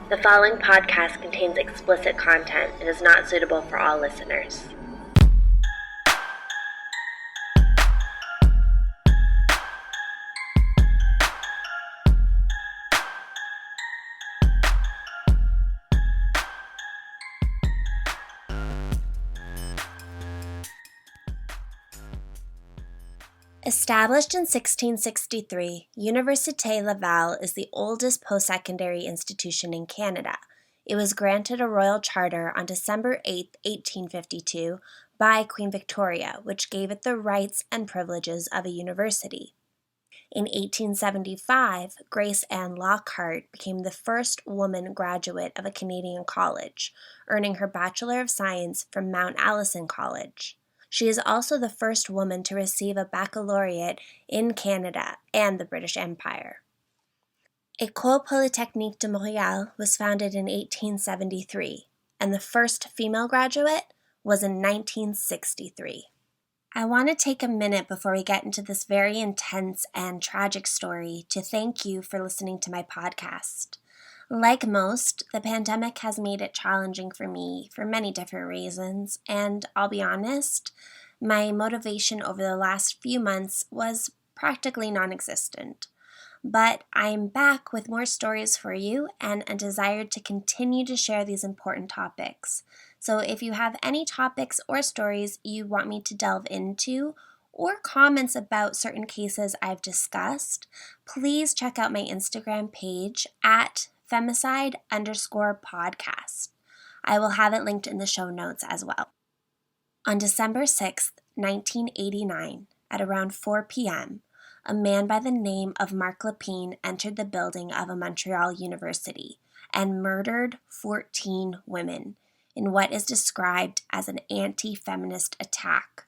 The following podcast contains explicit content and is not suitable for all listeners. Established in 1663, Université Laval is the oldest post-secondary institution in Canada. It was granted a royal charter on December 8, 1852, by Queen Victoria, which gave it the rights and privileges of a university. In 1875, Grace Ann Lockhart became the first woman graduate of a Canadian college, earning her Bachelor of Science from Mount Allison College. She is also the first woman to receive a baccalaureate in Canada and the British Empire. École Polytechnique de Montréal was founded in 1873, and the first female graduate was in 1963. I want to take a minute before we get into this very intense and tragic story to thank you for listening to my podcast. Like most, the pandemic has made it challenging for me for many different reasons, and I'll be honest, my motivation over the last few months was practically non-existent. But I'm back with more stories for you and a desire to continue to share these important topics. So if you have any topics or stories you want me to delve into, or comments about certain cases I've discussed, please check out my Instagram page at femicide_podcast. I will have it linked in the show notes as well. On December 6th, 1989, at around 4 p.m., a man by the name of Marc Lepine entered the building of a Montreal University and murdered 14 women in what is described as an anti-feminist attack.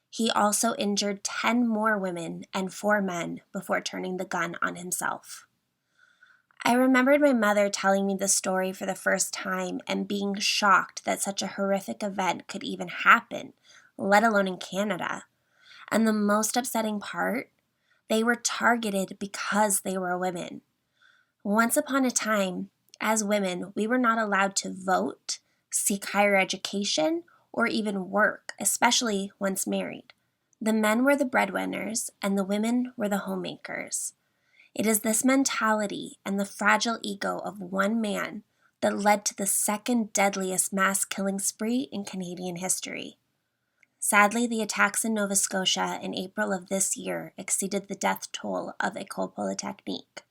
He also injured 10 more women and 4 men before turning the gun on himself. I remembered my mother telling me the story for the first time and being shocked that such a horrific event could even happen, let alone in Canada. And the most upsetting part, they were targeted because they were women. Once upon a time, as women, we were not allowed to vote, seek higher education, or even work, especially once married. The men were the breadwinners, and the women were the homemakers. It is this mentality and the fragile ego of one man that led to the second deadliest mass killing spree in Canadian history. Sadly, the attacks in Nova Scotia in April of this year exceeded the death toll of École Polytechnique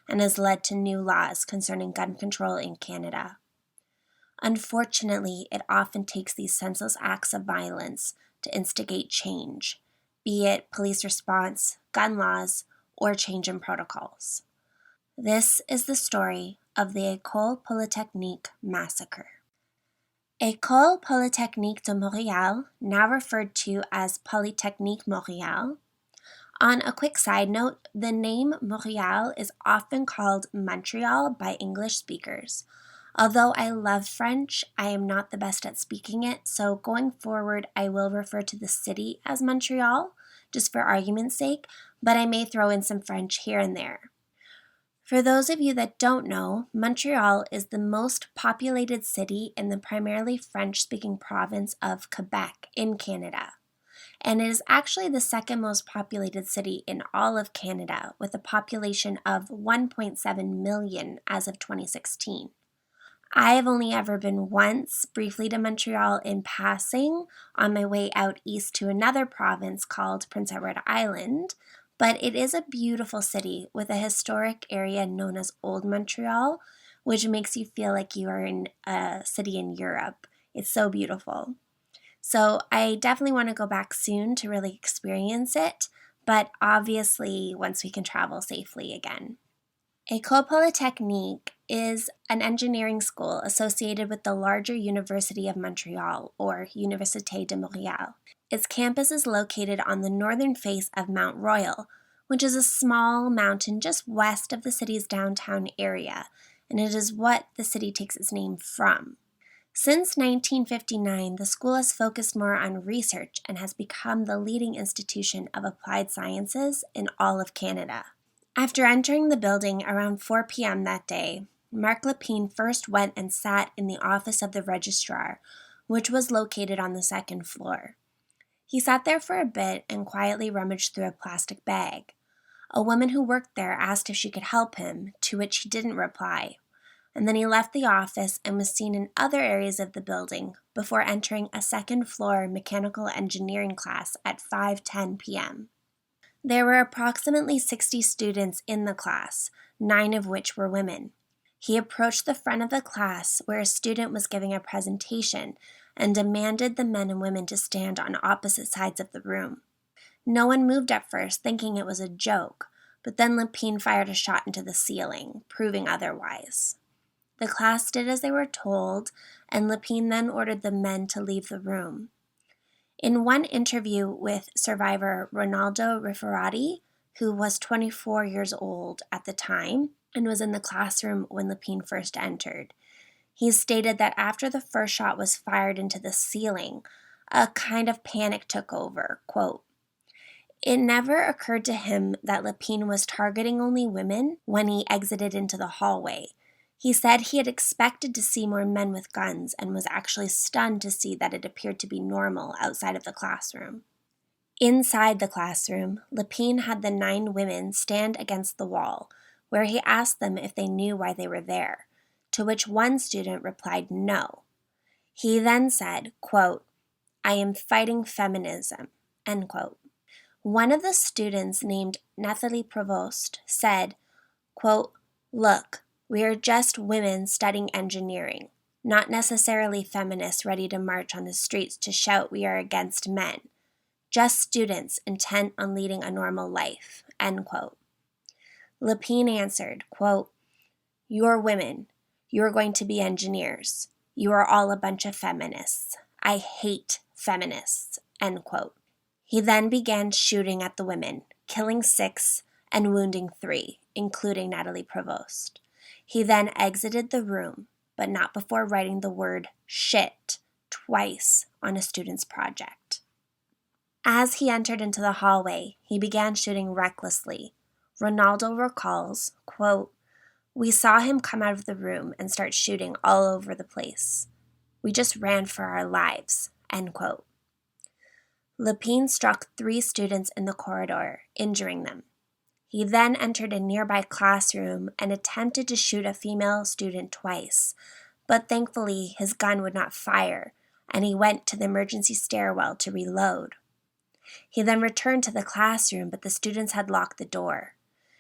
and has led to new laws concerning gun control in Canada. Unfortunately, it often takes these senseless acts of violence to instigate change, be it police response, gun laws, or change in protocols. This is the story of the École Polytechnique massacre. École Polytechnique de Montréal, now referred to as Polytechnique Montréal. On a quick side note, the name Montréal is often called Montreal by English speakers. Although I love French, I am not the best at speaking it, so going forward I will refer to the city as Montreal, just for argument's sake, but I may throw in some French here and there. For those of you that don't know, Montreal is the most populated city in the primarily French-speaking province of Quebec in Canada. And it is actually the second most populated city in all of Canada, with a population of 1.7 million as of 2016. I have only ever been once briefly to Montreal in passing on my way out east to another province called Prince Edward Island, but it is a beautiful city with a historic area known as Old Montreal, which makes you feel like you are in a city in Europe. It's so beautiful. So I definitely want to go back soon to really experience it, but obviously once we can travel safely again. École Polytechnique is an engineering school associated with the larger University of Montreal, or Université de Montréal. Its campus is located on the northern face of Mount Royal, which is a small mountain just west of the city's downtown area, and it is what the city takes its name from. Since 1959, the school has focused more on research and has become the leading institution of applied sciences in all of Canada. After entering the building around 4 p.m. that day, Marc Lepine first went and sat in the office of the registrar, which was located on the second floor. He sat there for a bit and quietly rummaged through a plastic bag. A woman who worked there asked if she could help him, to which he didn't reply. And then he left the office and was seen in other areas of the building before entering a second-floor mechanical engineering class at 5:10 p.m. There were approximately 60 students in the class, 9 of which were women. He approached the front of the class where a student was giving a presentation and demanded the men and women to stand on opposite sides of the room. No one moved at first, thinking it was a joke, but then Lepine fired a shot into the ceiling, proving otherwise. The class did as they were told, and Lepine then ordered the men to leave the room. In one interview with survivor Ronaldo Riferati, who was 24 years old at the time and was in the classroom when Lepine first entered, he stated that after the first shot was fired into the ceiling, a kind of panic took over. Quote, "It never occurred to him that Lepine was targeting only women when he exited into the hallway. He said he had expected to see more men with guns and was actually stunned to see that it appeared to be normal outside of the classroom." Inside the classroom, Lepine had the 9 women stand against the wall, where he asked them if they knew why they were there, to which one student replied no. He then said, quote, "I am fighting feminism," end quote. One of the students, named Nathalie Provost, said, quote, "Look, we are just women studying engineering, not necessarily feminists ready to march on the streets to shout we are against men. Just students intent on leading a normal life," end quote. Lepine answered, quote, "You're women. You are going to be engineers. You are all a bunch of feminists. I hate feminists," end quote. He then began shooting at the women, killing 6 and wounding 3, including Nathalie Provost. He then exited the room, but not before writing the word "shit" twice on a student's project. As he entered into the hallway, he began shooting recklessly. Ronaldo recalls, quote, "We saw him come out of the room and start shooting all over the place. We just ran for our lives," end quote. Lepine struck 3 students in the corridor, injuring them. He then entered a nearby classroom and attempted to shoot a female student twice, but thankfully his gun would not fire, and he went to the emergency stairwell to reload. He then returned to the classroom, but the students had locked the door.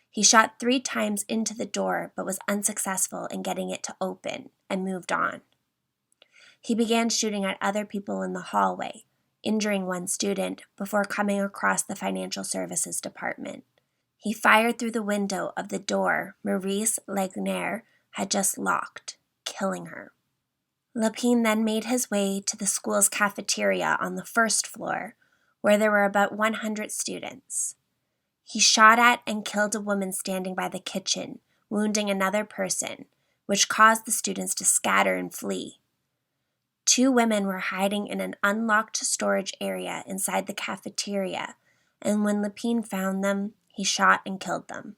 He shot 3 times into the door, but was unsuccessful in getting it to open, and moved on. He began shooting at other people in the hallway, injuring one student before coming across the financial services department. He fired through the window of the door Maryse Laganière had just locked, killing her. Lepine then made his way to the school's cafeteria on the first floor, where there were about 100 students. He shot at and killed a woman standing by the kitchen, wounding another person, which caused the students to scatter and flee. 2 women were hiding in an unlocked storage area inside the cafeteria, and when Lepine found them, he shot and killed them.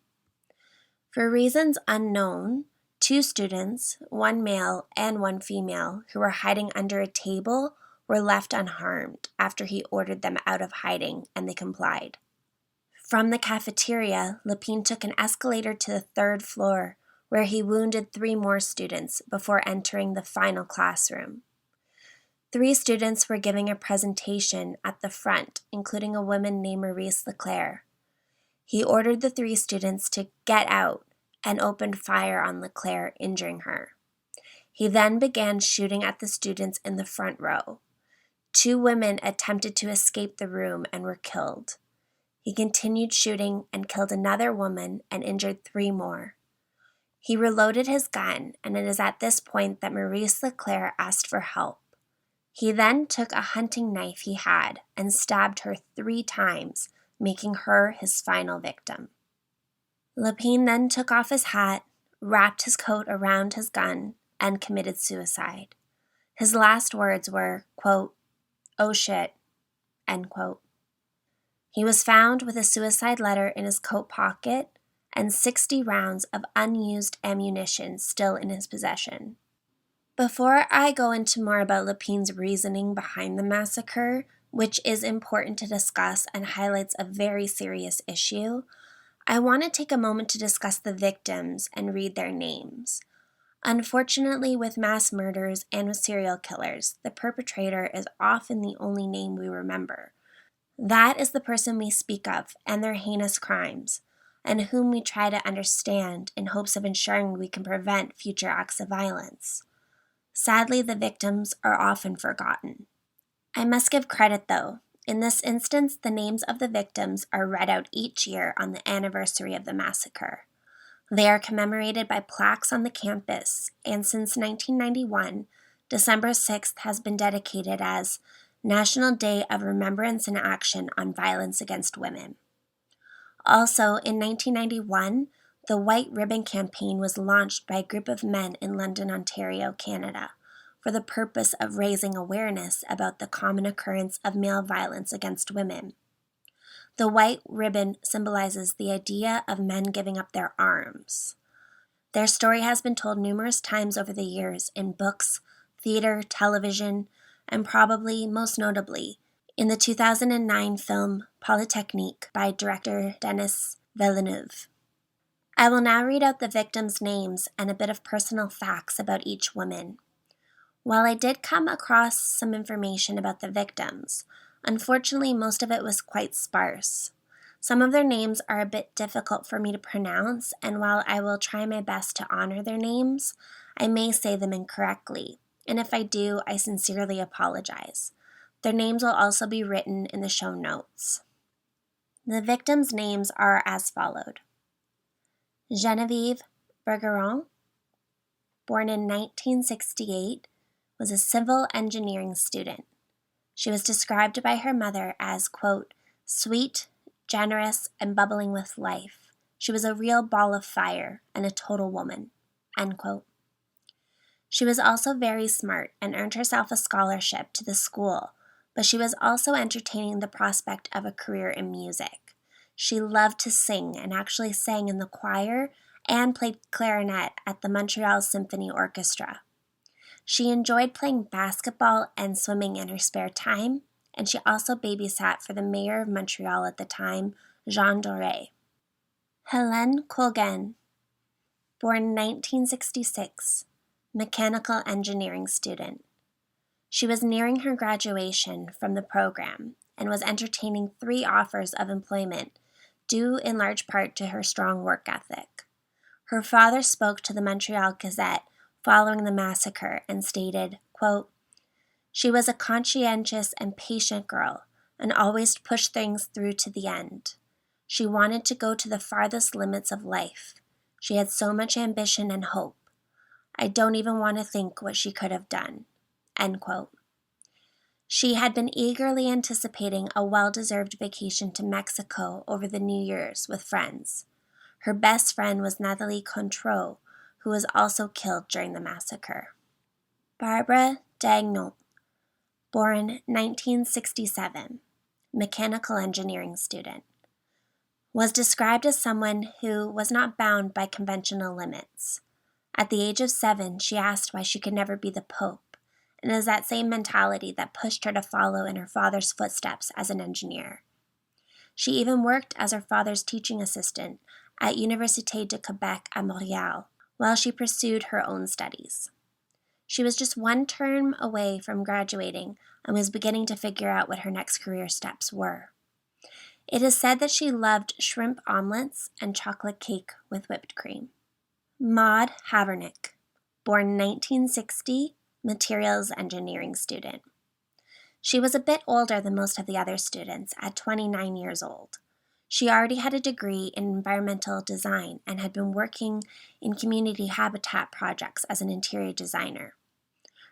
For reasons unknown, 2 students, 1 male and 1 female, who were hiding under a table were left unharmed after he ordered them out of hiding, and they complied. From the cafeteria, Lepine took an escalator to the 3rd floor, where he wounded 3 more students before entering the final classroom. 3 students were giving a presentation at the front, including a woman named Maryse Laganière. He ordered the 3 students to get out and opened fire on Laganière, injuring her. He then began shooting at the students in the front row. 2 women attempted to escape the room and were killed. He continued shooting and killed another woman and injured 3 more. He reloaded his gun, and it is at this point that Maryse Laganière asked for help. He then took a hunting knife he had and stabbed her 3 times, making her his final victim. Lepine then took off his hat, wrapped his coat around his gun, and committed suicide. His last words were, quote, "Oh shit," end quote. He was found with a suicide letter in his coat pocket and 60 rounds of unused ammunition still in his possession. Before I go into more about Lepine's reasoning behind the massacre, which is important to discuss and highlights a very serious issue, I want to take a moment to discuss the victims and read their names. Unfortunately, with mass murders and with serial killers, the perpetrator is often the only name we remember. That is the person we speak of and their heinous crimes, and whom we try to understand in hopes of ensuring we can prevent future acts of violence. Sadly, the victims are often forgotten. I must give credit, though. In this instance, the names of the victims are read out each year on the anniversary of the massacre. They are commemorated by plaques on the campus, and since 1991, December 6th has been dedicated as National Day of Remembrance and Action on Violence Against Women. Also, in 1991, the White Ribbon Campaign was launched by a group of men in London, Ontario, Canada, for the purpose of raising awareness about the common occurrence of male violence against women. The white ribbon symbolizes the idea of men giving up their arms. Their story has been told numerous times over the years in books, theater, television, and probably most notably in the 2009 film Polytechnique by director Denis Villeneuve. I will now read out the victims' names and a bit of personal facts about each woman. While I did come across some information about the victims, unfortunately most of it was quite sparse. Some of their names are a bit difficult for me to pronounce, and while I will try my best to honor their names, I may say them incorrectly, and if I do, I sincerely apologize. Their names will also be written in the show notes. The victims' names are as followed. Geneviève Bergeron, born in 1968, was a civil engineering student. She was described by her mother as, quote, sweet, generous, and bubbling with life. She was a real ball of fire and a total woman, end quote. She was also very smart and earned herself a scholarship to the school, but she was also entertaining the prospect of a career in music. She loved to sing and actually sang in the choir and played clarinet at the Montreal Symphony Orchestra. She enjoyed playing basketball and swimming in her spare time, and she also babysat for the mayor of Montreal at the time, Jean Doré. Hélène Colgan, born in 1966, mechanical engineering student. She was nearing her graduation from the program and was entertaining 3 offers of employment, due in large part to her strong work ethic. Her father spoke to the Montreal Gazette following the massacre and stated, quote, she was a conscientious and patient girl and always pushed things through to the end. She wanted to go to the farthest limits of life. She had so much ambition and hope. I don't even want to think what she could have done, end quote. She had been eagerly anticipating a well-deserved vacation to Mexico over the New Year's with friends. Her best friend was Nathalie Croteau, who was also killed during the massacre. Barbara Daigneault, born 1967, mechanical engineering student, was described as someone who was not bound by conventional limits. At the age of 7, she asked why she could never be the Pope, and it is that same mentality that pushed her to follow in her father's footsteps as an engineer. She even worked as her father's teaching assistant at Université de Québec at Montreal, while she pursued her own studies. She was just 1 term away from graduating and was beginning to figure out what her next career steps were. It is said that she loved shrimp omelets and chocolate cake with whipped cream. Maud Haviernick, born 1960, materials engineering student. She was a bit older than most of the other students at 29 years old. She already had a degree in environmental design and had been working in community habitat projects as an interior designer.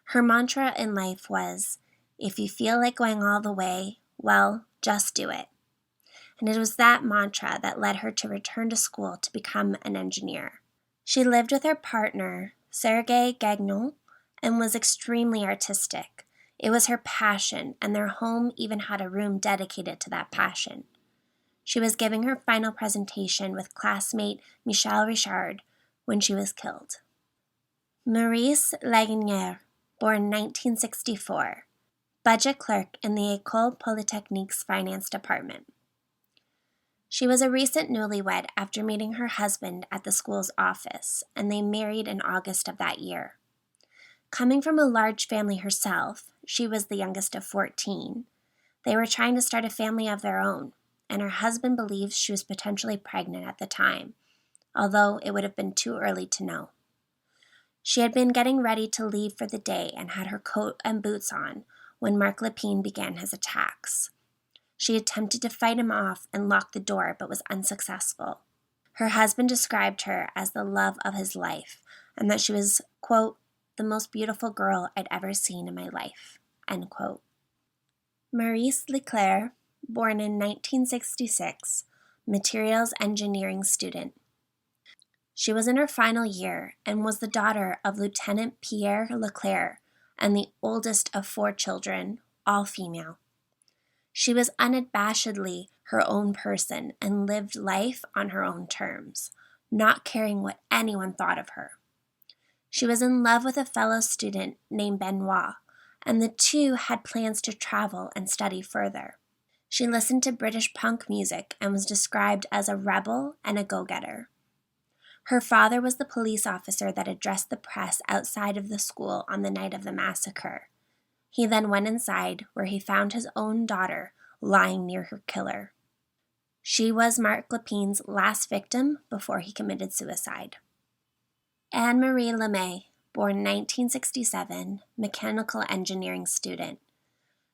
Her mantra in life was, if you feel like going all the way, well, just do it. And it was that mantra that led her to return to school to become an engineer. She lived with her partner, Sergei Gagnon, and was extremely artistic. It was her passion, and their home even had a room dedicated to that passion. She was giving her final presentation with classmate Michel Richard when she was killed. Maryse Laganière, born 1964, budget clerk in the École Polytechnique's finance department. She was a recent newlywed after meeting her husband at the school's office, and they married in August of that year. Coming from a large family herself, she was the youngest of 14. They were trying to start a family of their own, and her husband believes she was potentially pregnant at the time, although it would have been too early to know. She had been getting ready to leave for the day and had her coat and boots on when Marc Lepine began his attacks. She attempted to fight him off and lock the door, but was unsuccessful. Her husband described her as the love of his life, and that she was, quote, the most beautiful girl I'd ever seen in my life, end quote. Maryse Leclerc, born in 1966, materials engineering student. She was in her final year and was the daughter of Lieutenant Pierre Leclerc and the oldest of 4 children, all female. She was unabashedly her own person and lived life on her own terms, not caring what anyone thought of her. She was in love with a fellow student named Benoit, and the two had plans to travel and study further. She listened to British punk music and was described as a rebel and a go-getter. Her father was the police officer that addressed the press outside of the school on the night of the massacre. He then went inside, where he found his own daughter lying near her killer. She was Marc Lepine's last victim before he committed suicide. Anne-Marie Lemay, born 1967, mechanical engineering student.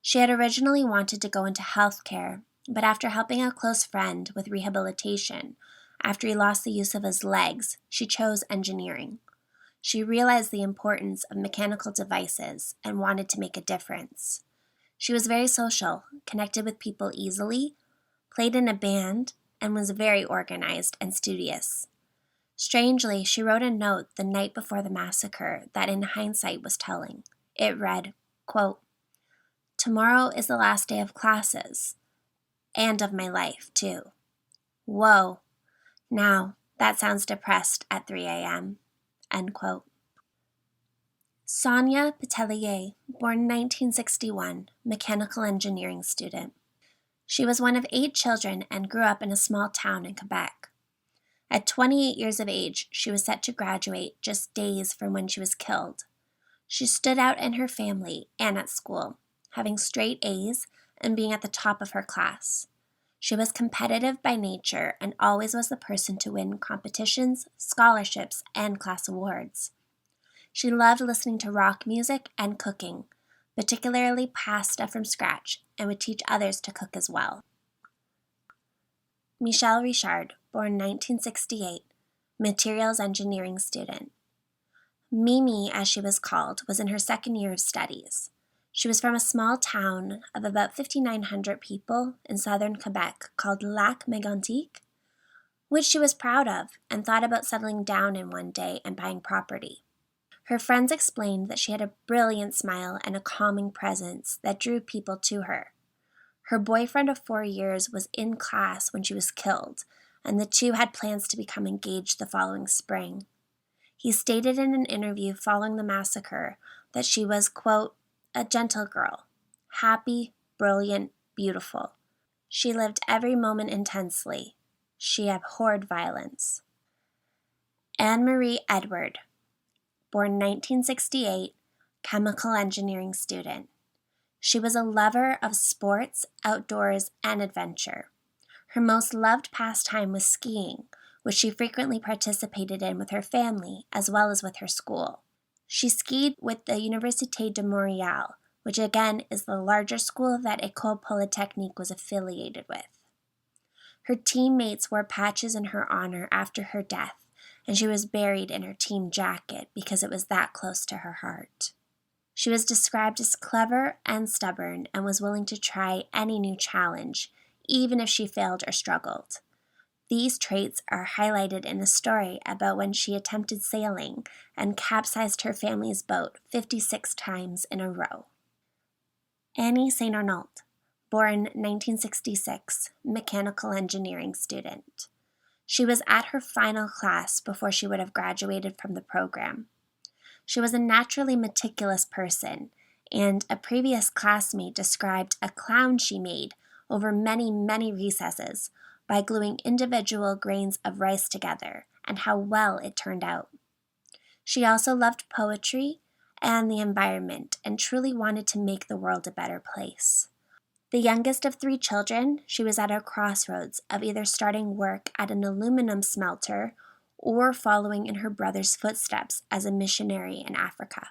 She had originally wanted to go into healthcare, but after helping a close friend with rehabilitation, after he lost the use of his legs, she chose engineering. She realized the importance of mechanical devices and wanted to make a difference. She was very social, connected with people easily, played in a band, and was very organized and studious. Strangely, she wrote a note the night before the massacre that in hindsight was telling. It read, quote, "Tomorrow is the last day of classes, and of my life, too. Whoa. Now, that sounds depressed at 3 a.m., end quote. Sonia Petelier, born 1961, mechanical engineering student. She was one of 8 children and grew up in a small town in Quebec. At 28 years of age, she was set to graduate just days from when she was killed. She stood out in her family and at school, having straight A's and being at the top of her class. She was competitive by nature and always was the person to win competitions, scholarships, and class awards. She loved listening to rock music and cooking, particularly pasta from scratch, and would teach others to cook as well. Michel Richard, born 1968, materials engineering student. Mimi, as she was called, was in her second year of studies. She was from a small town of about 5,900 people in southern Quebec called Lac Mégantic, which she was proud of and thought about settling down in one day and buying property. Her friends explained that she had a brilliant smile and a calming presence that drew people to her. Her boyfriend of 4 years was in class when she was killed, and the two had plans to become engaged the following spring. He stated in an interview following the massacre that she was, quote, a gentle girl, happy, brilliant, beautiful. She lived every moment intensely. She abhorred violence. Anne-Marie Edward, born 1968, chemical engineering student. She was a lover of sports, outdoors, and adventure. Her most loved pastime was skiing, which she frequently participated in with her family as well as with her school. She skied with the Université de Montréal, which again is the larger school that École Polytechnique was affiliated with. Her teammates wore patches in her honor after her death, and she was buried in her team jacket because it was that close to her heart. She was described as clever and stubborn and was willing to try any new challenge, even if she failed or struggled. These traits are highlighted in a story about when she attempted sailing and capsized her family's boat 56 times in a row. Annie St. Arnault, born 1966, mechanical engineering student. She was at her final class before she would have graduated from the program. She was a naturally meticulous person, and a previous classmate described a clown she made over many, many recesses by gluing individual grains of rice together, and how well it turned out. She also loved poetry and the environment and truly wanted to make the world a better place. The youngest of 3 children, she was at a crossroads of either starting work at an aluminum smelter or following in her brother's footsteps as a missionary in Africa.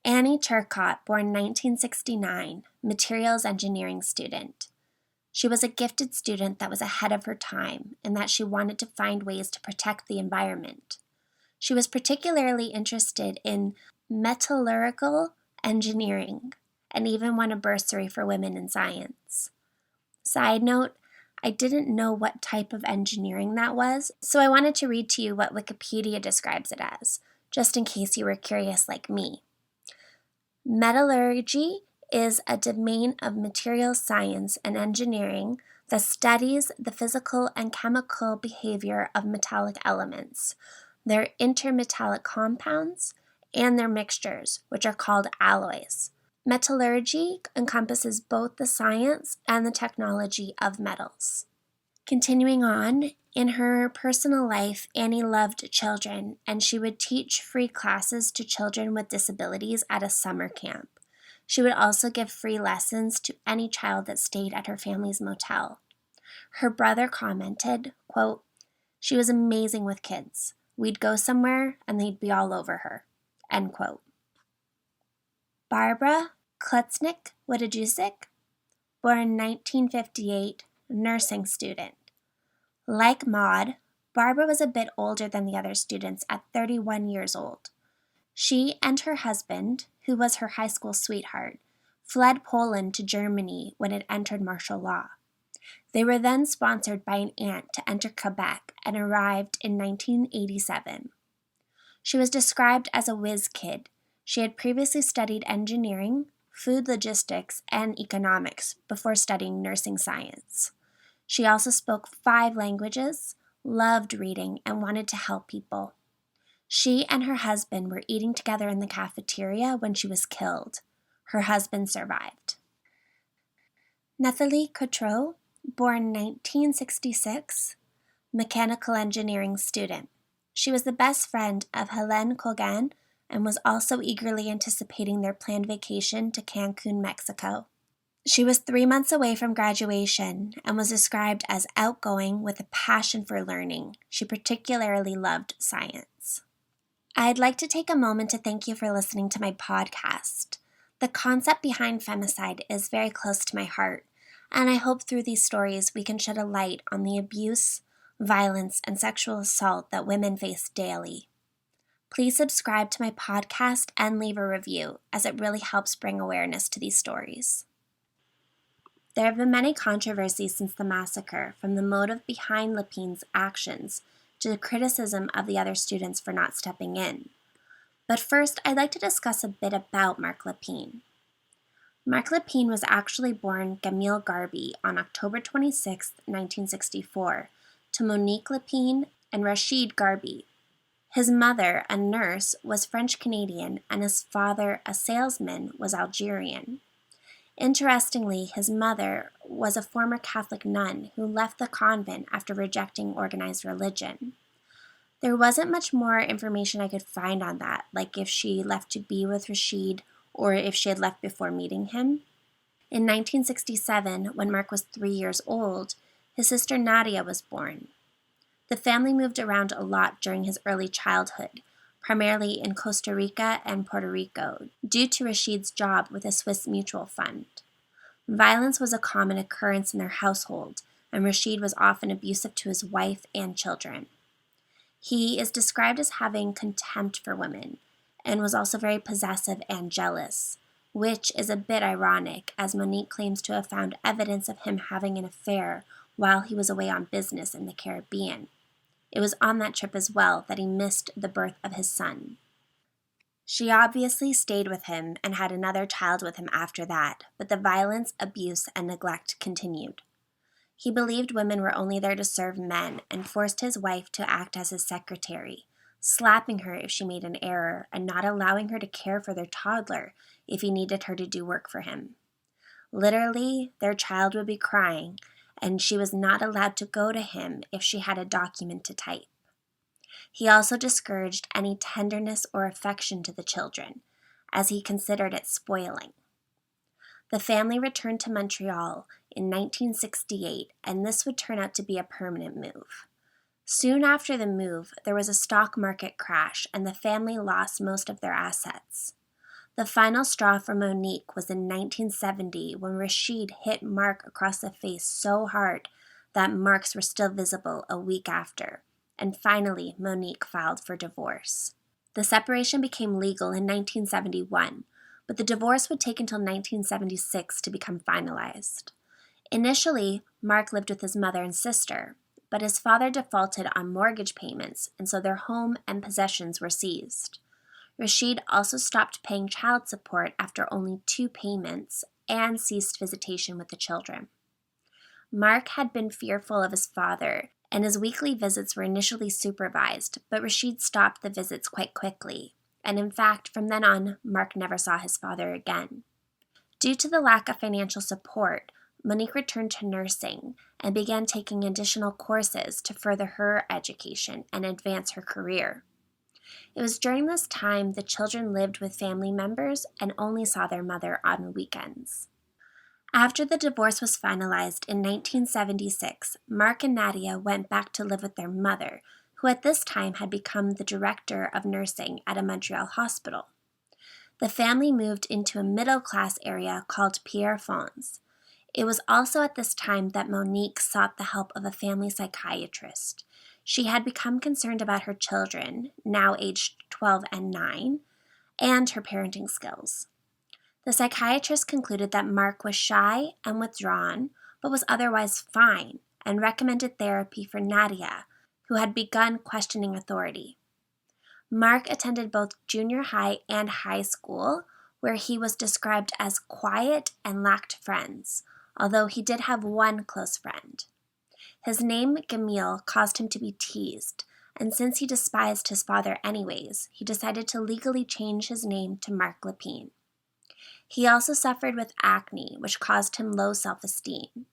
Annie Turcotte, born 1969, materials engineering student. She was a gifted student that was ahead of her time in that she wanted to find ways to protect the environment. She was particularly interested in metallurgical engineering and even won a bursary for women in science. Side note, I didn't know what type of engineering that was, so I wanted to read to you what Wikipedia describes it as, just in case you were curious like me. Metallurgy is a domain of materials science and engineering that studies the physical and chemical behavior of metallic elements, their intermetallic compounds, and their mixtures, which are called alloys. Metallurgy encompasses both the science and the technology of metals. Continuing on, in her personal life, Annie loved children, and she would teach free classes to children with disabilities at a summer camp. She would also give free lessons to any child that stayed at her family's motel. Her brother commented, quote, "She was amazing with kids. We'd go somewhere and they'd be all over her," end quote. Barbara Klutznick-Wojciech, born 1958, nursing student. Like Maud, Barbara was a bit older than the other students at 31 years old. She and her husband, who was her high school sweetheart, fled Poland to Germany when it entered martial law. They were then sponsored by an aunt to enter Quebec and arrived in 1987. She was described as a whiz kid. She had previously studied engineering, food logistics, and economics before studying nursing science. She also spoke 5 languages, loved reading, and wanted to help people. She and her husband were eating together in the cafeteria when she was killed. Her husband survived. Nathalie Croteau, born 1966, mechanical engineering student. She was the best friend of Hélène Colgan and was also eagerly anticipating their planned vacation to Cancun, Mexico. She was 3 months away from graduation and was described as outgoing with a passion for learning. She particularly loved science. I'd like to take a moment to thank you for listening to my podcast. The concept behind femicide is very close to my heart, and I hope through these stories we can shed a light on the abuse, violence, and sexual assault that women face daily. Please subscribe to my podcast and leave a review, as it really helps bring awareness to these stories. There have been many controversies since the massacre, from the motive behind Lepine's actions to the criticism of the other students for not stepping in. But first, I'd like to discuss a bit about Marc Lepine. Marc Lepine was actually born Camille Garby on October 26, 1964, to Monique Lepine and Rachid Garby. His mother, a nurse, was French-Canadian, and his father, a salesman, was Algerian. Interestingly, his mother was a former Catholic nun who left the convent after rejecting organized religion. There wasn't much more information I could find on that, like if she left to be with Rachid or if she had left before meeting him. In 1967, when Marc was 3 years old, his sister Nadia was born. The family moved around a lot during his early childhood, primarily in Costa Rica and Puerto Rico, due to Rachid's job with a Swiss mutual fund. Violence was a common occurrence in their household, and Rachid was often abusive to his wife and children. He is described as having contempt for women, and was also very possessive and jealous, which is a bit ironic, as Monique claims to have found evidence of him having an affair while he was away on business in the Caribbean. It was on that trip as well that he missed the birth of his son. She obviously stayed with him and had another child with him after that, but the violence, abuse, and neglect continued. He believed women were only there to serve men and forced his wife to act as his secretary, slapping her if she made an error and not allowing her to care for their toddler if he needed her to do work for him. Literally, their child would be crying, and she was not allowed to go to him if she had a document to type. He also discouraged any tenderness or affection to the children, as he considered it spoiling. The family returned to Montreal in 1968, and this would turn out to be a permanent move. Soon after the move, there was a stock market crash, and the family lost most of their assets. The final straw for Monique was in 1970 when Rashid hit Marc across the face so hard that marks were still visible a week after, and finally Monique filed for divorce. The separation became legal in 1971, but the divorce would take until 1976 to become finalized. Initially, Marc lived with his mother and sister, but his father defaulted on mortgage payments, and so their home and possessions were seized. Rashid also stopped paying child support after only 2 payments and ceased visitation with the children. Marc had been fearful of his father, and his weekly visits were initially supervised, but Rashid stopped the visits quite quickly, and in fact, from then on, Marc never saw his father again. Due to the lack of financial support, Monique returned to nursing and began taking additional courses to further her education and advance her career. It was during this time the children lived with family members and only saw their mother on weekends. After the divorce was finalized in 1976, Marc and Nadia went back to live with their mother, who at this time had become the director of nursing at a Montreal hospital. The family moved into a middle-class area called Pierrefonds. It was also at this time that Monique sought the help of a family psychiatrist. She had become concerned about her children, now aged 12 and 9, and her parenting skills. The psychiatrist concluded that Marc was shy and withdrawn, but was otherwise fine, and recommended therapy for Nadia, who had begun questioning authority. Marc attended both junior high and high school, where he was described as quiet and lacked friends, although he did have one close friend. His name, Gamil, caused him to be teased, and since he despised his father anyways, he decided to legally change his name to Marc Lepine. He also suffered with acne, which caused him low self-esteem.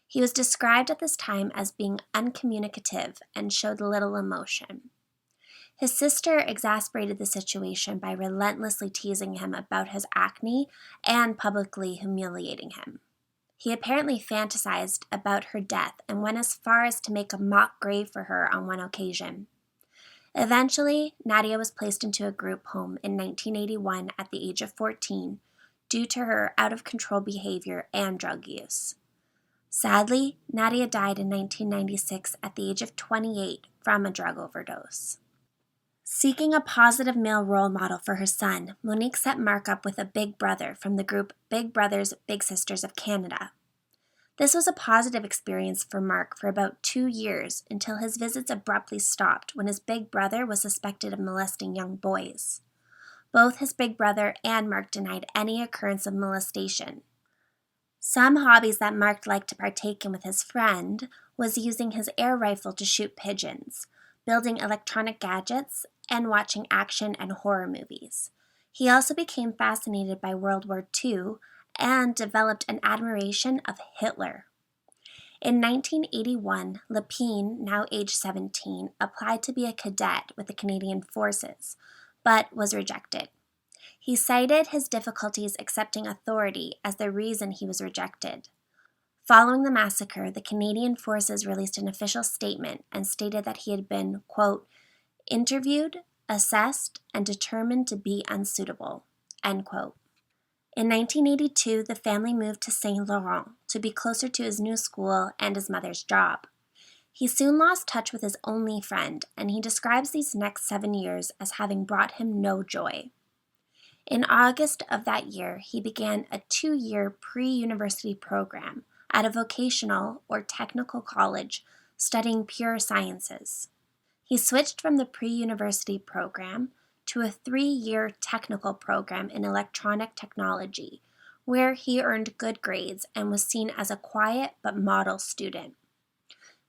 He was described at this time as being uncommunicative and showed little emotion. His sister exasperated the situation by relentlessly teasing him about his acne and publicly humiliating him. He apparently fantasized about her death and went as far as to make a mock grave for her on one occasion. Eventually, Nadia was placed into a group home in 1981 at the age of 14 due to her out-of-control behavior and drug use. Sadly, Nadia died in 1996 at the age of 28 from a drug overdose. Seeking a positive male role model for her son, Monique set Marc up with a big brother from the group Big Brothers Big Sisters of Canada. This was a positive experience for Marc for about 2 years until his visits abruptly stopped when his big brother was suspected of molesting young boys. Both his big brother and Marc denied any occurrence of molestation. Some hobbies that Marc liked to partake in with his friend was using his air rifle to shoot pigeons, building electronic gadgets, and watching action and horror movies. He also became fascinated by World War II and developed an admiration of Hitler. In 1981, Lepine, now age 17, applied to be a cadet with the Canadian Forces, but was rejected. He cited his difficulties accepting authority as the reason he was rejected. Following the massacre, the Canadian Forces released an official statement and stated that he had been, quote, interviewed, assessed, and determined to be unsuitable, end quote. In 1982, the family moved to Saint Laurent to be closer to his new school and his mother's job. He soon lost touch with his only friend, and he describes these next 7 years as having brought him no joy. In August of that year, he began a 2-year pre-university program at a vocational or technical college studying pure sciences. He switched from the pre-university program to a 3-year technical program in electronic technology, where he earned good grades and was seen as a quiet but model student.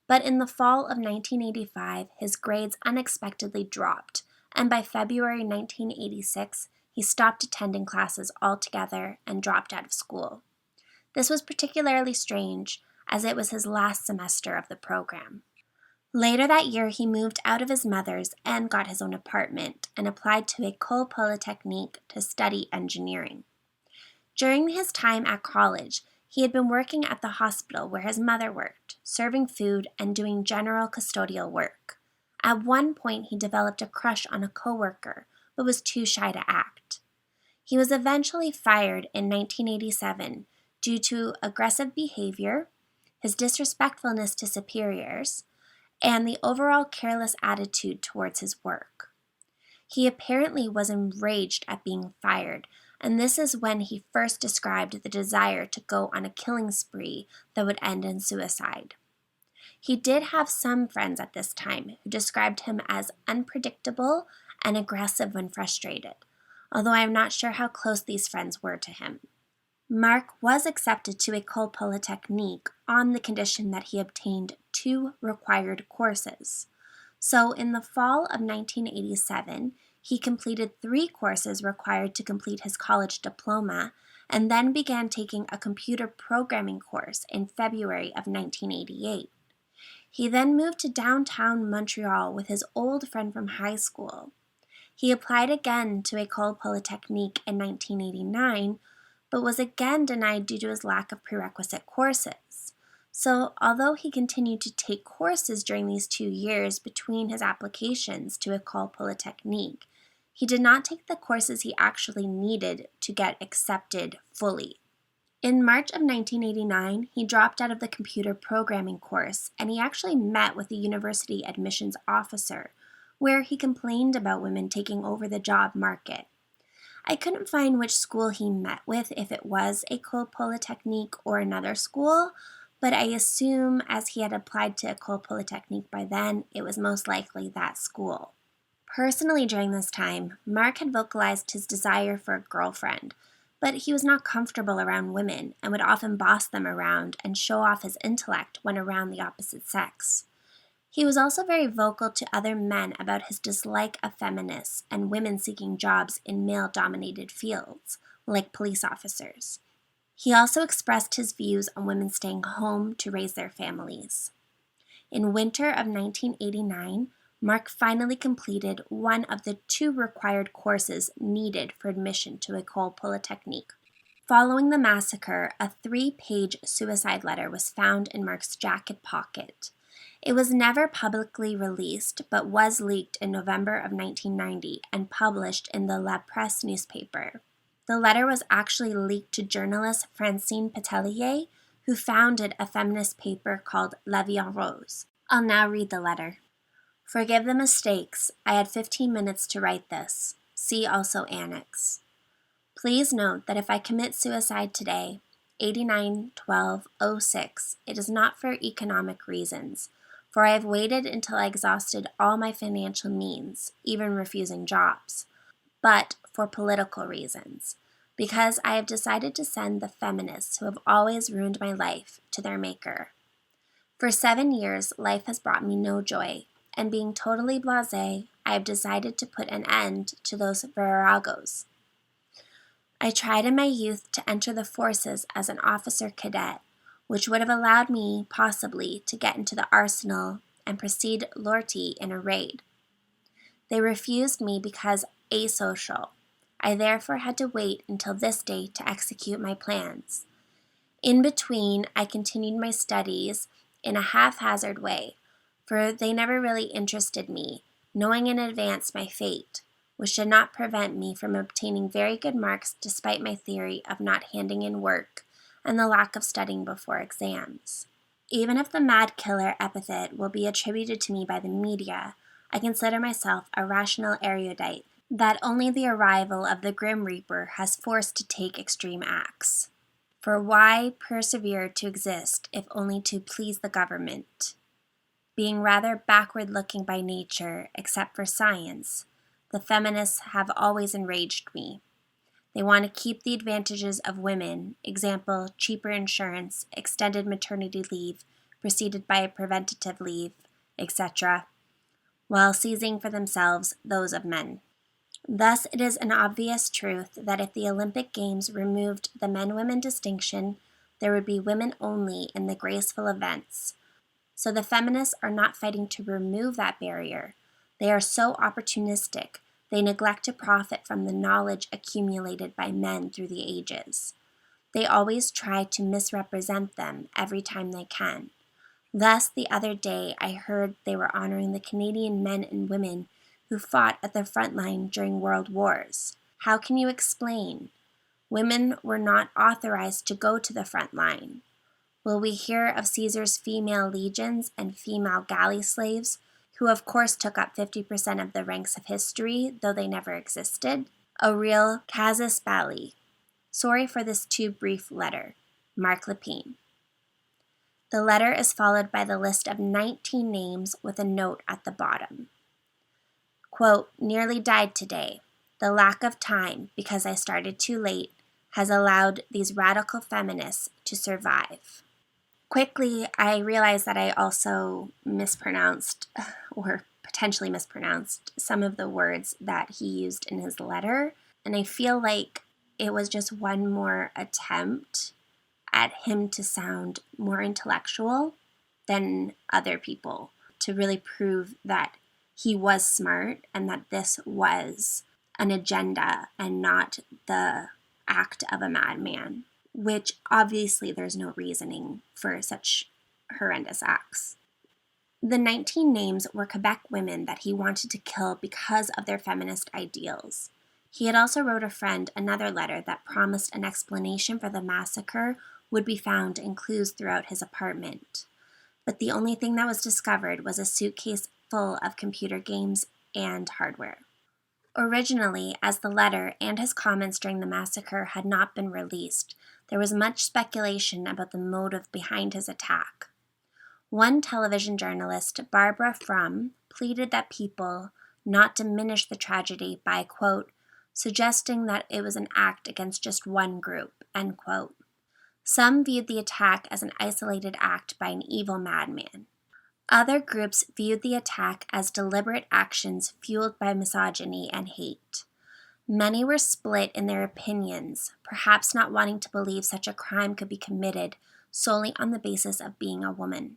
But in the fall of 1985, his grades unexpectedly dropped, and by February 1986, he stopped attending classes altogether and dropped out of school. This was particularly strange, as it was his last semester of the program. Later that year, he moved out of his mother's and got his own apartment and applied to École Polytechnique to study engineering. During his time at college, he had been working at the hospital where his mother worked, serving food and doing general custodial work. At one point, he developed a crush on a coworker, but was too shy to act. He was eventually fired in 1987 due to aggressive behavior, his disrespectfulness to superiors, and the overall careless attitude towards his work. He apparently was enraged at being fired, and this is when he first described the desire to go on a killing spree that would end in suicide. He did have some friends at this time who described him as unpredictable and aggressive when frustrated, although I am not sure how close these friends were to him. Marc was accepted to École Polytechnique on the condition that he obtained 2 required courses. So in the fall of 1987, he completed 3 courses required to complete his college diploma and then began taking a computer programming course in February of 1988. He then moved to downtown Montreal with his old friend from high school. He applied again to École Polytechnique in 1989, but was again denied due to his lack of prerequisite courses. So, although he continued to take courses during these 2 years between his applications to École Polytechnique, he did not take the courses he actually needed to get accepted fully. In March of 1989, he dropped out of the computer programming course, and he actually met with the university admissions officer, where he complained about women taking over the job market. I couldn't find which school he met with, if it was École Polytechnique or another school, but I assume as he had applied to École Polytechnique by then, it was most likely that school. Personally, during this time, Marc had vocalized his desire for a girlfriend, but he was not comfortable around women and would often boss them around and show off his intellect when around the opposite sex. He was also very vocal to other men about his dislike of feminists and women seeking jobs in male-dominated fields, like police officers. He also expressed his views on women staying home to raise their families. In winter of 1989, Marc finally completed one of the 2 required courses needed for admission to École Polytechnique. Following the massacre, a 3-page suicide letter was found in Marc's jacket pocket. It was never publicly released, but was leaked in November of 1990 and published in the La Presse newspaper. The letter was actually leaked to journalist Francine Petelier, who founded a feminist paper called La Vie en Rose. I'll now read the letter. Forgive the mistakes. I had 15 minutes to write this. See also Annex. Please note that if I commit suicide today, 89/12/06, it is not for economic reasons, for I have waited until I exhausted all my financial means, even refusing jobs, but for political reasons, because I have decided to send the feminists who have always ruined my life to their maker. For 7 years, life has brought me no joy, and being totally blasé, I have decided to put an end to those viragos. I tried in my youth to enter the forces as an officer cadet, which would have allowed me, possibly, to get into the arsenal and precede Lortie in a raid. They refused me because asocial. I therefore had to wait until this day to execute my plans. In between, I continued my studies in a haphazard way, for they never really interested me, knowing in advance my fate, which did not prevent me from obtaining very good marks despite my theory of not handing in work and the lack of studying before exams. Even if the mad killer epithet will be attributed to me by the media, I consider myself a rational erudite that only the arrival of the Grim Reaper has forced to take extreme acts. For why persevere to exist if only to please the government? Being rather backward-looking by nature, except for science, The feminists have always enraged me. They want to keep the advantages of women, example, cheaper insurance, extended maternity leave, preceded by a preventative leave, etc., while seizing for themselves those of men. Thus, it is an obvious truth that if the Olympic Games removed the men-women distinction, there would be women only in the graceful events. So the feminists are not fighting to remove that barrier. They are so opportunistic, they neglect to profit from the knowledge accumulated by men through the ages. They always try to misrepresent them every time they can. Thus, the other day, I heard they were honoring the Canadian men and women who fought at the front line during world wars. How can you explain? Women were not authorized to go to the front line. Will we hear of Caesar's female legions and female galley slaves, who of course took up 50% of the ranks of history, though they never existed? A real casus belli. Sorry for this too brief letter. Marc Lepine. The letter is followed by the list of 19 names with a note at the bottom. Quote, nearly died today. The lack of time, because I started too late, has allowed these radical feminists to survive. Quickly, I realized that I also mispronounced, or potentially mispronounced, some of the words that he used in his letter, and I feel like it was just one more attempt at him to sound more intellectual than other people, to really prove that he was smart and that this was an agenda and not the act of a madman, which obviously there's no reasoning for such horrendous acts. The 19 names were Quebec women that he wanted to kill because of their feminist ideals. He had also wrote a friend another letter that promised an explanation for the massacre would be found in clues throughout his apartment. But the only thing that was discovered was a suitcase full of computer games and hardware. Originally, as the letter and his comments during the massacre had not been released, there was much speculation about the motive behind his attack. One television journalist, Barbara Frum, pleaded that people not diminish the tragedy by, quote, suggesting that it was an act against just one group, end quote. Some viewed the attack as an isolated act by an evil madman. Other groups viewed the attack as deliberate actions fueled by misogyny and hate. Many were split in their opinions, perhaps not wanting to believe such a crime could be committed solely on the basis of being a woman.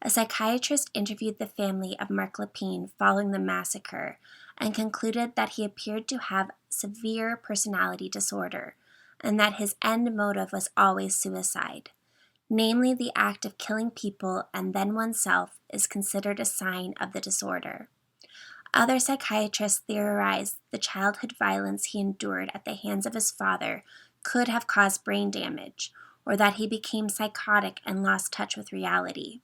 A psychiatrist interviewed the family of Marc Lepine following the massacre and concluded that he appeared to have severe personality disorder and that his end motive was always suicide. Namely, the act of killing people and then oneself is considered a sign of the disorder. Other psychiatrists theorized the childhood violence he endured at the hands of his father could have caused brain damage, or that he became psychotic and lost touch with reality.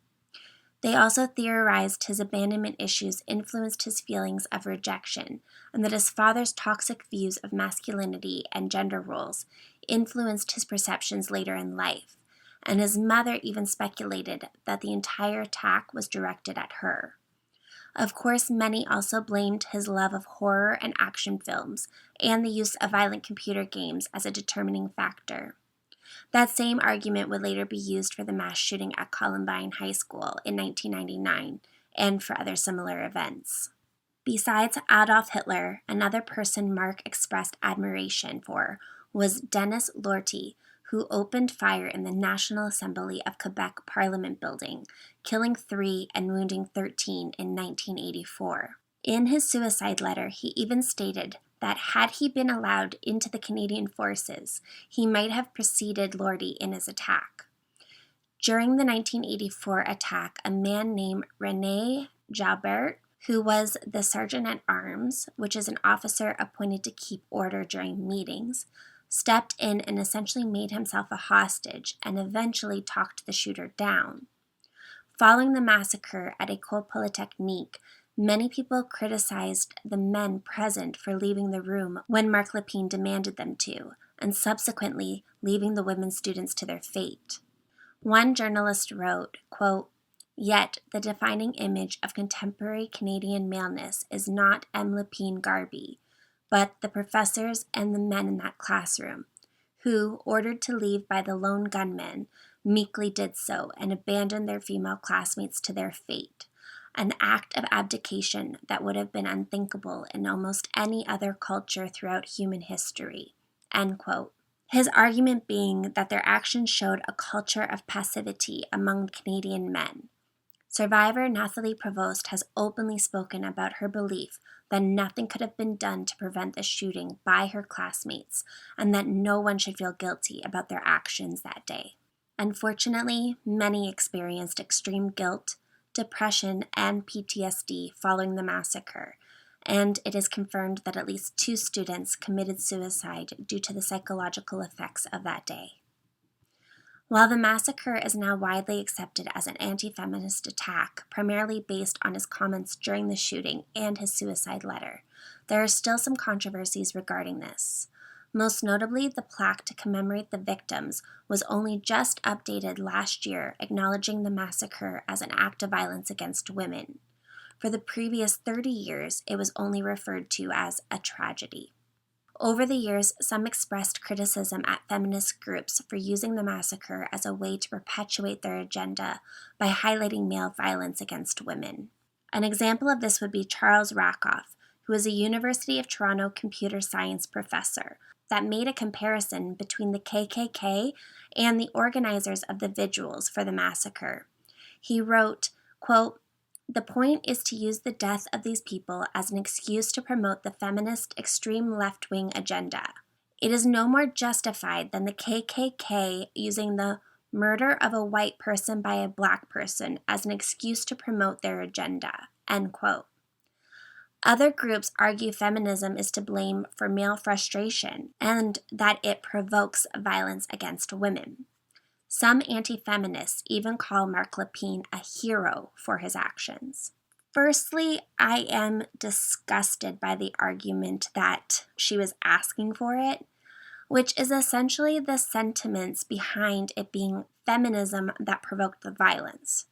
They also theorized his abandonment issues influenced his feelings of rejection, and that his father's toxic views of masculinity and gender roles influenced his perceptions later in life, and his mother even speculated that the entire attack was directed at her. Of course, many also blamed his love of horror and action films and the use of violent computer games as a determining factor. That same argument would later be used for the mass shooting at Columbine High School in 1999 and for other similar events. Besides Adolf Hitler, another person Marc expressed admiration for was Denis Lortie, who opened fire in the National Assembly of Quebec Parliament building, killing 3 and wounding 13 in 1984. In his suicide letter, he even stated that had he been allowed into the Canadian forces, he might have preceded Lortie in his attack. During the 1984 attack, a man named René Jalbert, who was the sergeant-at-arms, which is an officer appointed to keep order during meetings, stepped in and essentially made himself a hostage and eventually talked the shooter down. Following the massacre at École Polytechnique, many people criticized the men present for leaving the room when Marc Lepine demanded them to, and subsequently leaving the women students to their fate. One journalist wrote, quote, Yet, the defining image of contemporary Canadian maleness is not M. Lepine Garvey, but the professors and the men in that classroom, who, ordered to leave by the lone gunman, meekly did so and abandoned their female classmates to their fate, an act of abdication that would have been unthinkable in almost any other culture throughout human history." End quote. His argument being that their actions showed a culture of passivity among Canadian men. Survivor Nathalie Provost has openly spoken about her belief that nothing could have been done to prevent the shooting by her classmates, and that no one should feel guilty about their actions that day. Unfortunately, many experienced extreme guilt, depression, and PTSD following the massacre, and it is confirmed that at least 2 students committed suicide due to the psychological effects of that day. While the massacre is now widely accepted as an anti-feminist attack, primarily based on his comments during the shooting and his suicide letter, there are still some controversies regarding this. Most notably, the plaque to commemorate the victims was only just updated last year, acknowledging the massacre as an act of violence against women. For the previous 30 years, it was only referred to as a tragedy. Over the years, some expressed criticism at feminist groups for using the massacre as a way to perpetuate their agenda by highlighting male violence against women. An example of this would be Charles Rakoff, who is a University of Toronto computer science professor, that made a comparison between the KKK and the organizers of the vigils for the massacre. He wrote, quote, "The point is to use the death of these people as an excuse to promote the feminist extreme left-wing agenda. It is no more justified than the KKK using the murder of a white person by a black person as an excuse to promote their agenda." End quote. Other groups argue feminism is to blame for male frustration and that it provokes violence against women. Some anti-feminists even call Marc Lepine a hero for his actions. Firstly, I am disgusted by the argument that she was asking for it, which is essentially the sentiments behind it being feminism that provoked the violence.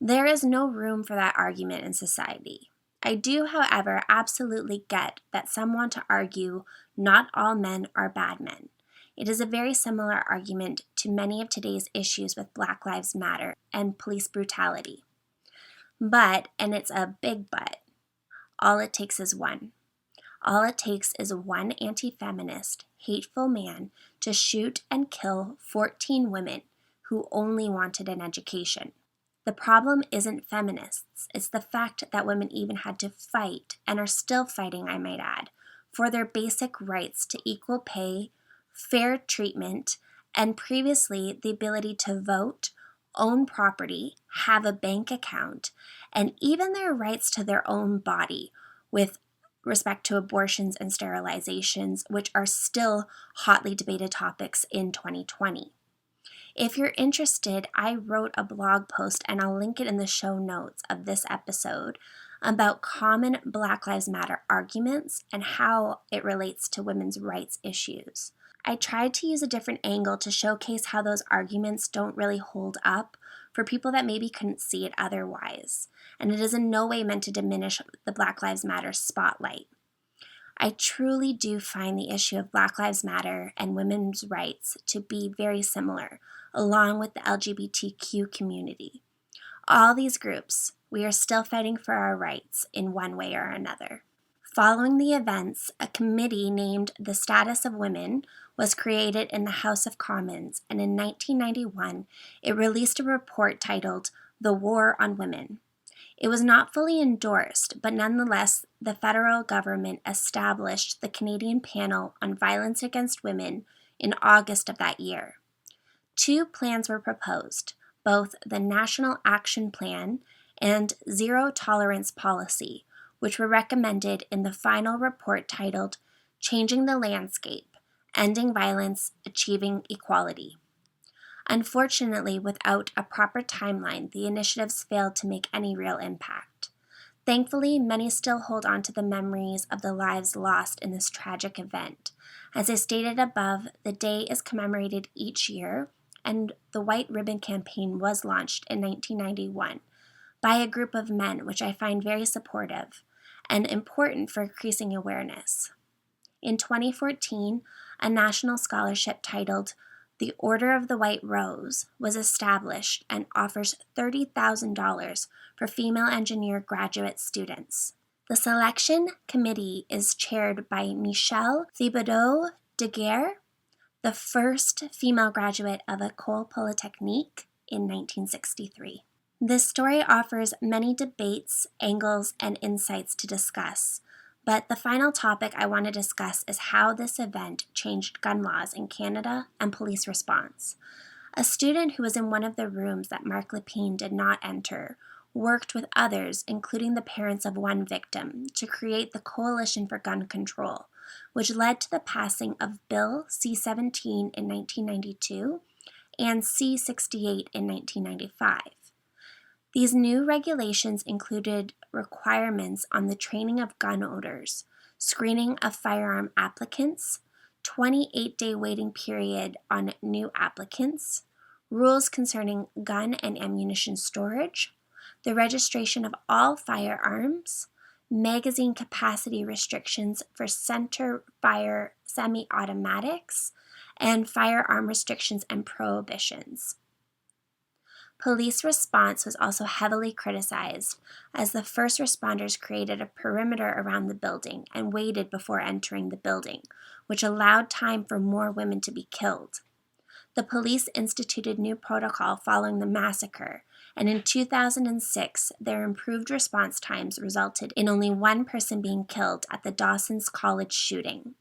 There is no room for that argument in society. I do, however, absolutely get that some want to argue not all men are bad men. It is a very similar argument to many of today's issues with Black Lives Matter and police brutality. But, and it's a big but, all it takes is one. All it takes is one anti-feminist, hateful man to shoot and kill 14 women who only wanted an education. The problem isn't feminists, it's the fact that women even had to fight, and are still fighting, I might add, for their basic rights to equal pay, fair treatment, and previously the ability to vote, own property, have a bank account, and even their rights to their own body with respect to abortions and sterilizations, which are still hotly debated topics in 2020. If you're interested, I wrote a blog post, and I'll link it in the show notes of this episode, about common Black Lives Matter arguments and how it relates to women's rights issues. I tried to use a different angle to showcase how those arguments don't really hold up for people that maybe couldn't see it otherwise, and it is in no way meant to diminish the Black Lives Matter spotlight. I truly do find the issue of Black Lives Matter and women's rights to be very similar, along with the LGBTQ community. All these groups, we are still fighting for our rights in one way or another. Following the events, a committee named the Status of Women was created in the House of Commons, and in 1991, it released a report titled The War on Women. It was not fully endorsed, but nonetheless, the federal government established the Canadian Panel on Violence Against Women in August of that year. 2 plans were proposed, both the National Action Plan and Zero Tolerance Policy, which were recommended in the final report titled Changing the Landscape, Ending Violence, Achieving Equality. Unfortunately, without a proper timeline, the initiatives failed to make any real impact. Thankfully, many still hold on to the memories of the lives lost in this tragic event. As I stated above, the day is commemorated each year, and the White Ribbon Campaign was launched in 1991 by a group of men, which I find very supportive and important for increasing awareness. In 2014, a national scholarship titled The Order of the White Rose was established and offers $30,000 for female engineer graduate students. The selection committee is chaired by Michelle Thibodeau Daguerre, the first female graduate of École Polytechnique in 1963. This story offers many debates, angles, and insights to discuss, but the final topic I want to discuss is how this event changed gun laws in Canada and police response. A student who was in one of the rooms that Marc Lepine did not enter worked with others, including the parents of one victim, to create the Coalition for Gun Control, which led to the passing of Bill C-17 in 1992 and C-68 in 1995. These new regulations included requirements on the training of gun owners, screening of firearm applicants, 28-day waiting period on new applicants, rules concerning gun and ammunition storage, the registration of all firearms, magazine capacity restrictions for center fire semi-automatics, and firearm restrictions and prohibitions. Police response was also heavily criticized, as the first responders created a perimeter around the building and waited before entering the building, which allowed time for more women to be killed. The police instituted new protocol following the massacre, and in 2006, their improved response times resulted in only one person being killed at the Dawson's College shooting.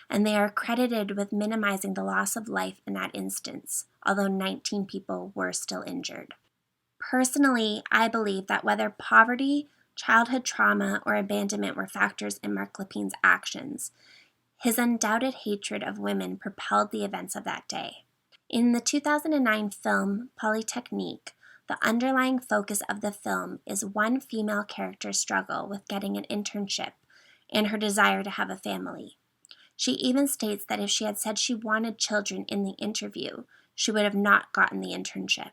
And they are credited with minimizing the loss of life in that instance, although 19 people were still injured. Personally, I believe that whether poverty, childhood trauma, or abandonment were factors in Marc Lepine's actions, his undoubted hatred of women propelled the events of that day. In the 2009 film Polytechnique, the underlying focus of the film is one female character's struggle with getting an internship and her desire to have a family. She even states that if she had said she wanted children in the interview, she would have not gotten the internship.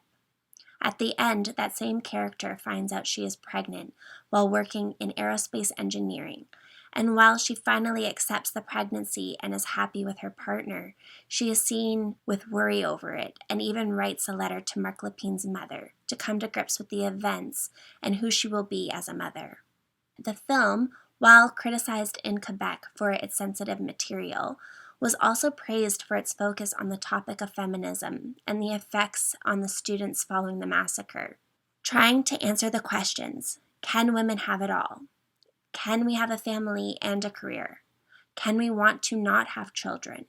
At the end, that same character finds out she is pregnant while working in aerospace engineering, and while she finally accepts the pregnancy and is happy with her partner, she is seen with worry over it and even writes a letter to Marc Lepine's mother to come to grips with the events and who she will be as a mother. The film, while criticized in Quebec for its sensitive material, was also praised for its focus on the topic of feminism and the effects on the students following the massacre, trying to answer the questions: can women have it all? Can we have a family and a career? Can we want to not have children?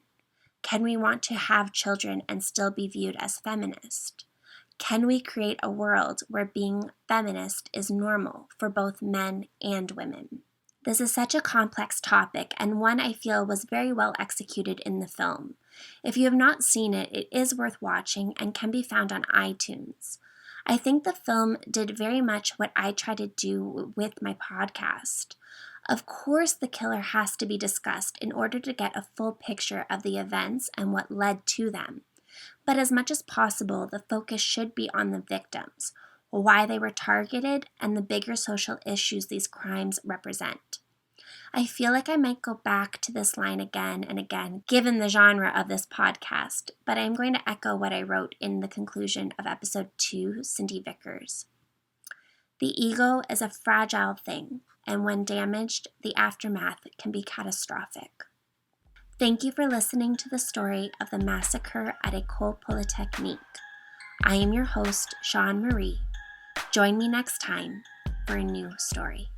Can we want to have children and still be viewed as feminist? Can we create a world where being feminist is normal for both men and women? This is such a complex topic, and one I feel was very well executed in the film. If you have not seen it, it is worth watching and can be found on iTunes. I think the film did very much what I try to do with my podcast. Of course, the killer has to be discussed in order to get a full picture of the events and what led to them. But as much as possible, the focus should be on the victims, why they were targeted, and the bigger social issues these crimes represent. I feel like I might go back to this line again and again, given the genre of this podcast, but I'm going to echo what I wrote in the conclusion of episode 2, Cindy Vickers. The ego is a fragile thing, and when damaged, the aftermath can be catastrophic. Thank you for listening to the story of the massacre at École Polytechnique. I am your host, Sean Marie. Join me next time for a new story.